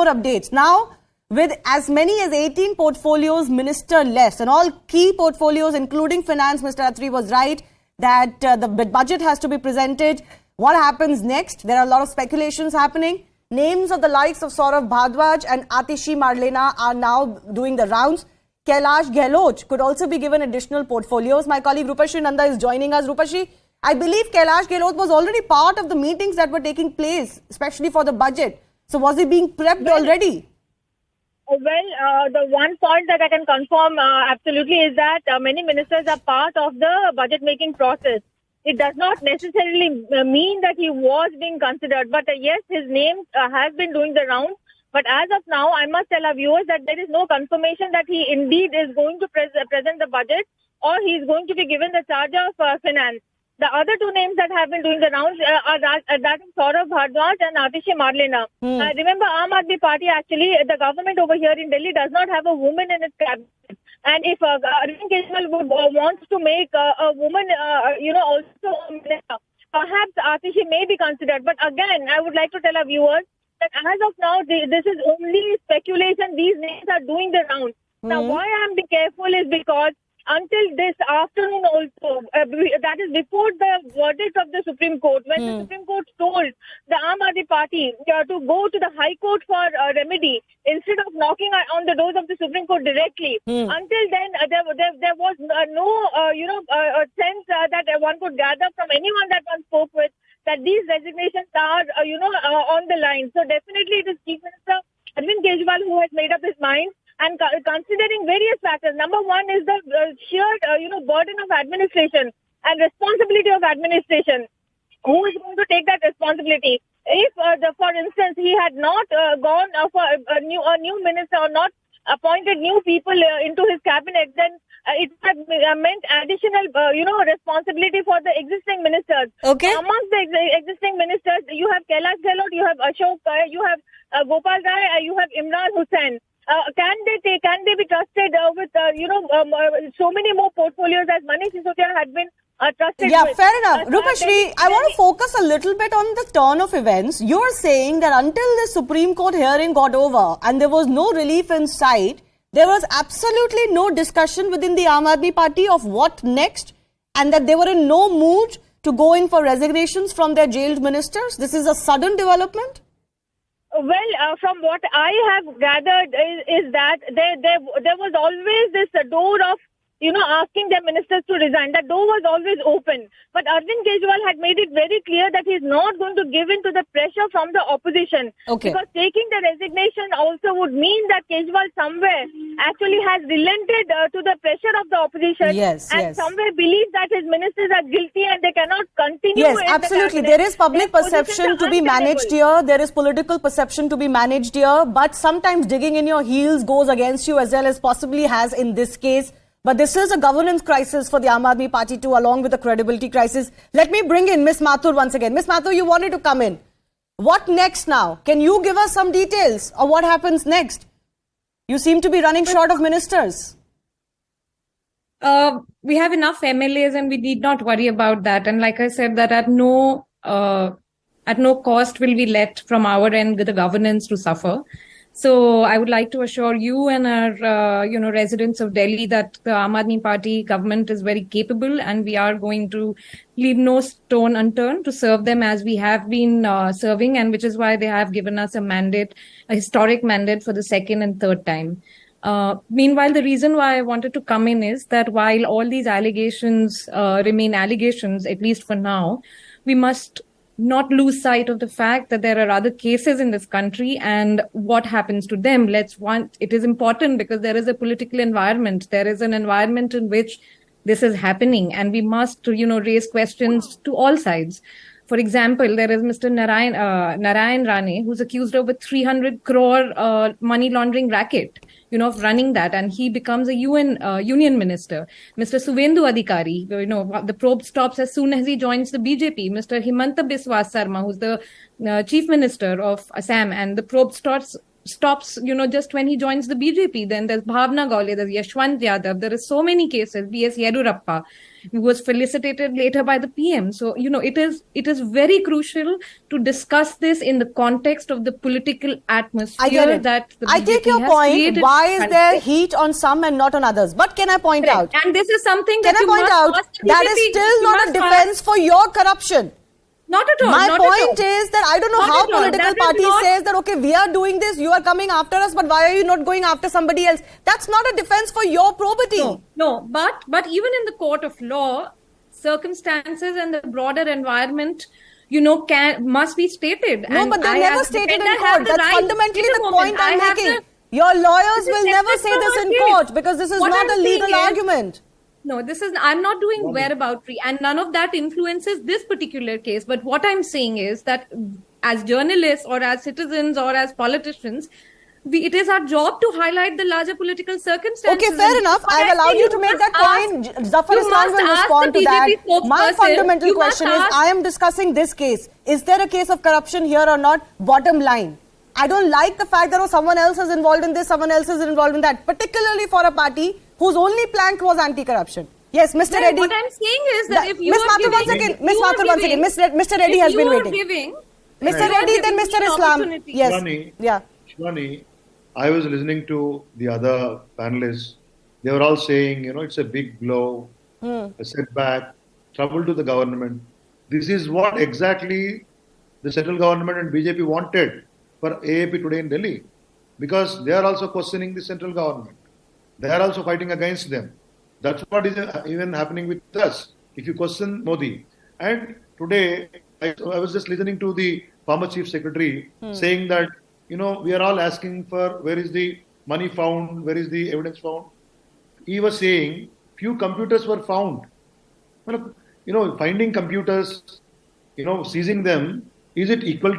more updates. Now, with as many as 18 portfolios minister-less and all key portfolios, including finance, Mr. Atishi was right that the budget has to be presented. What happens next? There are a lot of speculations happening. Names of the likes of Saurabh Bharadwaj and Atishi Marlena are now doing the rounds. Kailash Gahlot could also be given additional portfolios. My colleague Rupashi Nanda is joining us. Rupashi, I believe Kailash Gahlot was already part of the meetings that were taking place, especially for the budget. So was he being prepped already? Well, the one point that I can confirm absolutely is that many ministers are part of the budget-making process. It does not necessarily mean that he was being considered, but yes, his name has been doing the rounds. But as of now, I must tell our viewers that there is no confirmation that he indeed is going to present the budget or he is going to be given the charge of finance. The other two names that have been doing the rounds are that of Saurabh Bharadwaj and Atishi Marlena. Remember, Aam Aadmi Party, actually, the government over here in Delhi does not have a woman in its cabinet. And if Arvind Kejriwal wants to make a woman, also a minister, perhaps Atishi may be considered. But again, I would like to tell our viewers that as of now, this is only speculation. These names are doing the rounds. Now, why I am being careful is because until this afternoon also, that is before the verdict of the Supreme Court, when the Supreme Court told the Aam Aadmi Party to go to the High Court for remedy instead of knocking on the doors of the Supreme Court directly. Until then, there was no sense that one could gather from anyone that one spoke with that these resignations are on the line. So definitely it is Chief Minister Arvind Kejriwal who has made up his mind. And considering various factors, number one is the sheer, burden of administration and responsibility of administration. Who is going to take that responsibility? If, for instance, he had not gone for a new minister or not appointed new people into his cabinet, then it had meant additional, responsibility for the existing ministers. Okay. Amongst the existing ministers, you have Kailash Gahlot, you have Ashok, you have Gopal Rai, you have Imran Hussain. Can they be trusted with so many more portfolios as Manish Sisodia had been trusted with? Yeah, fair enough. Rupashri, I want to focus a little bit on the turn of events. You're saying that until the Supreme Court hearing got over and there was no relief in sight, there was absolutely no discussion within the Aam Aadmi Party of what next, and that they were in no mood to go in for resignations from their jailed ministers. This is a sudden development? Well, from what I have gathered is that there was always this door of, asking their ministers to resign. That door was always open. But Arvind Kejriwal had made it very clear that he is not going to give in to the pressure from the opposition. Okay. Because taking the resignation also would mean that Kejriwal somewhere actually has relented to the pressure of the opposition. And somewhere believes that his ministers are guilty and they cannot continue. Yes, absolutely. There is public perception to be managed here. There is political perception to be managed here. But sometimes digging in your heels goes against you, as well as possibly has in this case. But this is a governance crisis for the Aam Aadmi Party too, along with the credibility crisis. Let me bring in Ms. Mathur once again. Ms. Mathur, you wanted to come in. What next now? Can you give us some details of what happens next? You seem to be running short of ministers. We have enough MLAs and we need not worry about that. And like I said, that at no cost will we let from our end the governance to suffer. So I would like to assure you and our, residents of Delhi that the Aam Aadmi Party government is very capable and we are going to leave no stone unturned to serve them as we have been serving, and which is why they have given us a mandate, a historic mandate for the second and third time. Meanwhile, the reason why I wanted to come in is that while all these allegations remain allegations, at least for now, we must not lose sight of the fact that there are other cases in this country and what happens to them. It is important because there is a political environment. There is an environment in which this is happening and we must, raise questions to all sides. For example, there is Mr. Narayan Rane, who's accused of a 300 crore money laundering racket, of running that, and he becomes a union minister. Mr. Suvendu Adhikari, the probe stops as soon as he joins the BJP. Mr. Himanta Biswas Sarma, who's the chief minister of Assam, and the probe stops stops, just when he joins the BJP. Then there's Bhavna Gole, there's Yashwant Yadav. There are so many cases. B.S. Yedurappa, who was felicitated later by the PM. So, it is very crucial to discuss this in the context of the political atmosphere. I get it. That the I take BJP your has point. created. Why is there heat on some and not on others? But can I point out? And this is something Can that I point out that is still not a defense for your corruption? Not at all. My not point at all. is that I don't know Not how at all. political That is party not- says that, okay, we are doing this, you are coming after us, but why are you not going after somebody else? That's not a defense for your probity. No, but even in the court of law, circumstances and the broader environment, must be stated. No, And but they're I, never as a stated in defender, court. have the That's right- fundamentally Wait a the moment. point I'm I have making. the- Your lawyers This is will never separate say from this our in case. court because this is What not I'm a legal saying is- argument. No, I'm not doing whereaboutry, and none of that influences this particular case. But what I'm saying is that as journalists or as citizens or as politicians, it is our job to highlight the larger political circumstances. Okay, fair And enough. what I've I allowed say, you to make that point. Zafar you Islam must will ask respond the to that. BJP My spokesperson, fundamental you question must is, ask- I am discussing this case. Is there a case of corruption here or not? Bottom line. I don't like the fact that someone else is involved in this, someone else is involved in that, particularly for a party whose only plank was anti-corruption. Yes, Mr. Well, Reddy. what I'm saying is that if you Miss are Mathur, giving... once again. Miss you are Mathur, once again. giving- Mr. Reddy if has you been are waiting. giving- Mr. you are Reddy, then giving Mr. me an Islam. opportunity. Yes. Shivani, Yeah. Shivani, I was listening to the other panelists. They were all saying, it's a big blow, a setback, trouble to the government. This is what exactly the central government and BJP wanted for AAP today in Delhi. Because they are also questioning the central government. They are also fighting against them. That's what is even happening with us. If you question Modi. And today, I was just listening to the former chief secretary saying that, we are all asking for where is the money found, where is the evidence found. He was saying few computers were found. Well, finding computers, seizing them, is it equal to